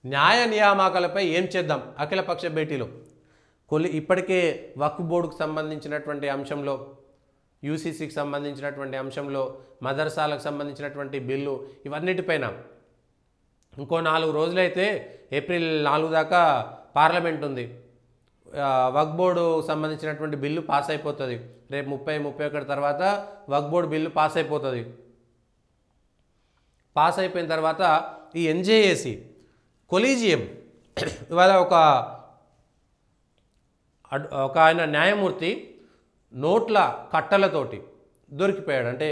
న్యాయ నియామకాలపై ఏం చేద్దాం అఖిలపక్ష భేటీలో ఇప్పటికే వక్ఫ్ బోర్డుకు సంబంధించినటువంటి అంశంలో యూసీసీకి సంబంధించినటువంటి అంశంలో మదర్సాలకు సంబంధించినటువంటి బిల్లు ఇవన్నిటిపైన ఇంకో 4 రోజులైతే ఏప్రిల్ 4 దాకా పార్లమెంట్ ఉంది. వక్ఫ్ బోర్డు సంబంధించినటువంటి బిల్లు పాస్ అయిపోతుంది. రేపు 30-31 తర్వాత వక్ఫ్ బోర్డు బిల్లు పాస్ అయిపోతుంది. పాస్ అయిపోయిన తర్వాత ఈ ఎన్జేఏసీ కొలీజియం ఇవాళ ఒక ఆయన న్యాయమూర్తి నోట్ల కట్టలతోటి దొరికిపోయాడు. అంటే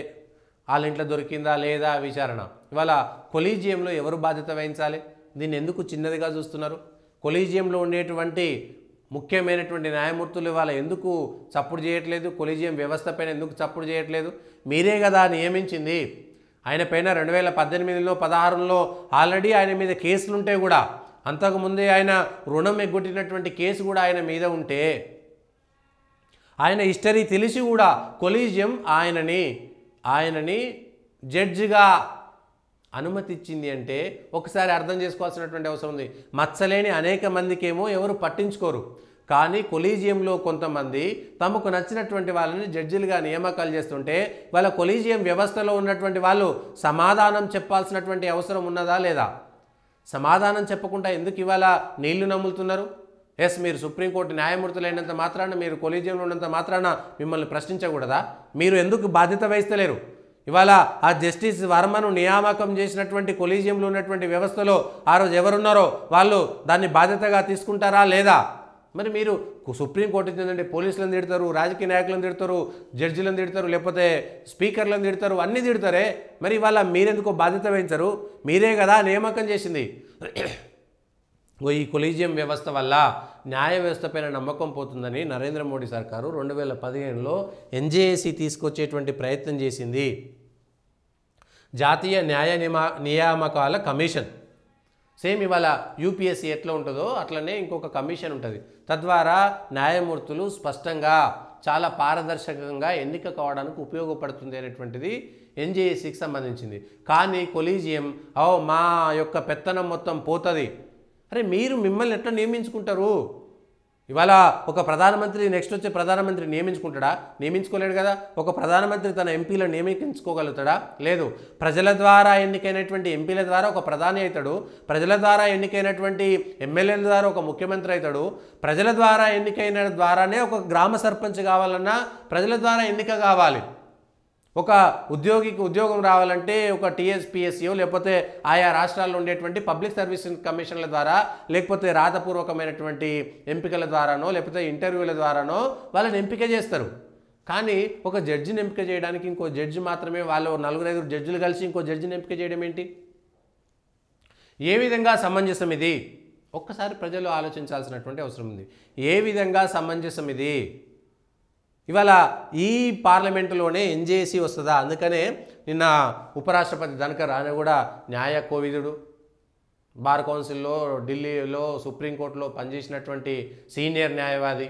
వాళ్ళ ఇంట్లో దొరికిందా లేదా విచారణ. ఇవాళ కొలీజియంలో ఎవరు బాధ్యత వహించాలి? దీన్ని ఎందుకు చిన్నదిగా చూస్తున్నారు? కొలీజియంలో ఉండేటువంటి ముఖ్యమైనటువంటి న్యాయమూర్తులు ఇవాళ ఎందుకు చప్పుడు చేయట్లేదు? కొలీజియం వ్యవస్థ పైన ఎందుకు చప్పుడు చేయట్లేదు? మీరే కదా నియమించింది. ఆయన పైన 2018లో 16లో ఆల్రెడీ ఆయన మీద కేసులుంటే కూడా, అంతకుముందే ఆయన రుణం ఎగ్గొట్టినటువంటి కేసు కూడా ఆయన మీద ఉంటే, ఆయన హిస్టరీ తెలిసి కూడా కొలీజియం ఆయనని జడ్జిగా అనుమతి ఇచ్చింది అంటే ఒకసారి అర్థం చేసుకోవాల్సినటువంటి అవసరం ఉంది. మచ్చలేని అనేక మందికేమో ఎవరు పట్టించుకోరు. కానీ కొలీజియంలో కొంతమంది తమకు నచ్చినటువంటి వాళ్ళని జడ్జిలుగా నియామకాలు చేస్తుంటే వాళ్ళ కొలీజియం వ్యవస్థలో ఉన్నటువంటి వాళ్ళు సమాధానం చెప్పాల్సినటువంటి అవసరం ఉన్నదా లేదా? సమాధానం చెప్పకుండా ఎందుకు ఇవాళ నీళ్లు నమ్ములుతున్నారు? ఎస్, మీరు సుప్రీంకోర్టు న్యాయమూర్తులైనంత మాత్రాన, మీరు కొలీజియంలో ఉన్నంత మాత్రాన మిమ్మల్ని ప్రశ్నించకూడదా? మీరు ఎందుకు బాధ్యత వహిస్తలేరు? ఇవాళ ఆ జస్టిస్ వర్మను నియామకం చేసినటువంటి కొలీజియంలో ఉన్నటువంటి వ్యవస్థలో ఆ రోజు ఎవరున్నారో వాళ్ళు దాన్ని బాధ్యతగా తీసుకుంటారా లేదా? మరి మీరు సుప్రీంకోర్టు ఏంటంటే పోలీసులను తిడతారు, రాజకీయ నాయకులను తిడతారు, జడ్జిలను తిడతారు, లేకపోతే స్పీకర్లను తిడతారు, అన్నీ తిడతారే. మరి ఇవాళ మీరెందుకో బాధ్యత వహించరు? మీరే కదా నియామకం చేసింది. ఈ కొలీజియం వ్యవస్థ వల్ల న్యాయ వ్యవస్థ పైన నమ్మకం పోతుందని నరేంద్ర మోడీ సర్కారు 2015లో ఎన్జేఏసీ తీసుకొచ్చేటువంటి ప్రయత్నం చేసింది. జాతీయ న్యాయ నియామకాల కమిషన్. సేమ్ ఇవాళ యూపీఎస్సీ ఎట్లా ఉంటుందో అట్లనే ఇంకొక కమిషన్ ఉంటుంది. తద్వారా న్యాయమూర్తులు స్పష్టంగా చాలా పారదర్శకంగా ఎన్నిక కావడానికి ఉపయోగపడుతుంది అనేటువంటిది ఎన్జేఏసీకి సంబంధించింది. కానీ కొలీజియం మా యొక్క పెత్తనం మొత్తం పోతుంది. అరే, మిమ్మల్ని ఎట్లా నియమించుకుంటారు? ఇవాళ ఒక ప్రధానమంత్రి నెక్స్ట్ వచ్చే ప్రధానమంత్రి నియమించుకుంటాడా? నియమించుకోలేడు కదా. ఒక ప్రధానమంత్రి తన ఎంపీలను నియమించుకోగలుగుతాడా? లేదు. ప్రజల ద్వారా ఎన్నికైనటువంటి ఎంపీల ద్వారా ఒక ప్రధాని అవుతాడు. ప్రజల ద్వారా ఎన్నికైనటువంటి ఎమ్మెల్యేల ద్వారా ఒక ముఖ్యమంత్రి అవుతాడు. ప్రజల ద్వారా ఎన్నికైన ద్వారానే ఒక గ్రామ సర్పంచ్ కావాలన్నా ప్రజల ద్వారా ఎన్నిక కావాలి. ఒక ఉద్యోగికి ఉద్యోగం రావాలంటే ఒక టీఎస్పీఎస్సీయో లేకపోతే ఆయా రాష్ట్రాల్లో ఉండేటువంటి పబ్లిక్ సర్వీస్ కమిషన్ల ద్వారా, లేకపోతే రాతపూర్వకమైనటువంటి ఎంపికల ద్వారానో లేకపోతే ఇంటర్వ్యూల ద్వారానో వాళ్ళని ఎంపిక చేస్తారు. కానీ ఒక జడ్జిని ఎంపిక చేయడానికి ఇంకో జడ్జి మాత్రమే, వాళ్ళు 4-5 జడ్జిలు కలిసి ఇంకో జడ్జిని ఎంపిక చేయడం ఏంటి? ఏ విధంగా సమంజసం ఇది? ఒక్కసారి ప్రజలు ఆలోచించాల్సినటువంటి అవసరం ఉంది. ఏ విధంగా సమంజసం ఇది? ఇవాళ ఈ పార్లమెంటులోనే ఎన్జేఏసీ వస్తుందా? అందుకనే నిన్న ఉపరాష్ట్రపతి ధన్కర్ ఆయన కూడా న్యాయ కోవిదుడు, బార్ కౌన్సిల్లో, ఢిల్లీలో, సుప్రీంకోర్టులో పనిచేసినటువంటి సీనియర్ న్యాయవాది,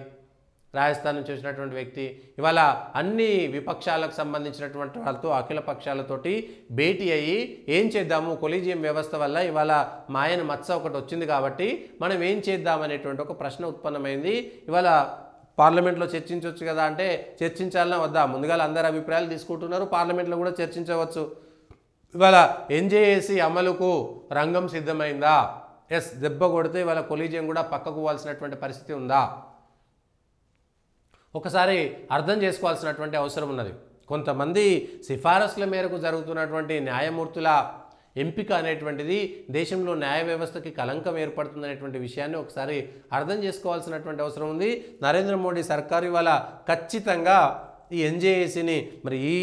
రాజస్థాన్ నుంచి వచ్చినటువంటి వ్యక్తి, ఇవాళ అన్ని విపక్షాలకు సంబంధించినటువంటి వాళ్ళతో అఖిల పక్షాలతోటి భేటీ అయ్యి ఏం చేద్దాము, కొలీజియం వ్యవస్థ వల్ల ఇవాళ మాయన మచ్చ ఒకటి వచ్చింది కాబట్టి మనం ఏం చేద్దామనేటువంటి ఒక ప్రశ్న ఉత్పన్నమైంది. ఇవాళ పార్లమెంట్లో చర్చించవచ్చు కదా అంటే చర్చించాలన్నా వద్దా? ముందుగా అందరి అభిప్రాయాలు తీసుకుంటున్నారు, పార్లమెంట్లో కూడా చర్చించవచ్చు. ఇవాళ ఎన్జేఏసీ అమలుకు రంగం సిద్ధమైందా? ఎస్, దెబ్బ కొడితే ఇవాళ కొలీజియం కూడా పక్కకు పోవాల్సినటువంటి పరిస్థితి ఉందా? ఒకసారి అర్థం చేసుకోవాల్సినటువంటి అవసరం ఉన్నది. కొంతమంది సిఫారసుల మేరకు జరుగుతున్నటువంటి న్యాయమూర్తుల ఎంపిక అనేటువంటిది దేశంలో న్యాయ వ్యవస్థకి కలంకం ఏర్పడుతుందనేటువంటి విషయాన్ని ఒకసారి అర్థం చేసుకోవాల్సినటువంటి అవసరం ఉంది. నరేంద్ర మోడీ సర్కారు ఇవాళ ఖచ్చితంగా ఈ ఎన్జేఏసీని మరి ఈ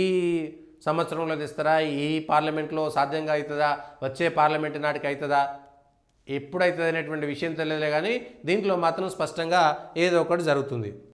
సంవత్సరంలో తెస్తారా? ఈ పార్లమెంట్లో సాధ్యంగా అవుతుందా? వచ్చే పార్లమెంటు నాటికి అవుతుందా? ఎప్పుడవుతుంది అనేటువంటి విషయం తెలియలే. కానీ దీంట్లో మాత్రం స్పష్టంగా ఏదో ఒకటి జరుగుతుంది.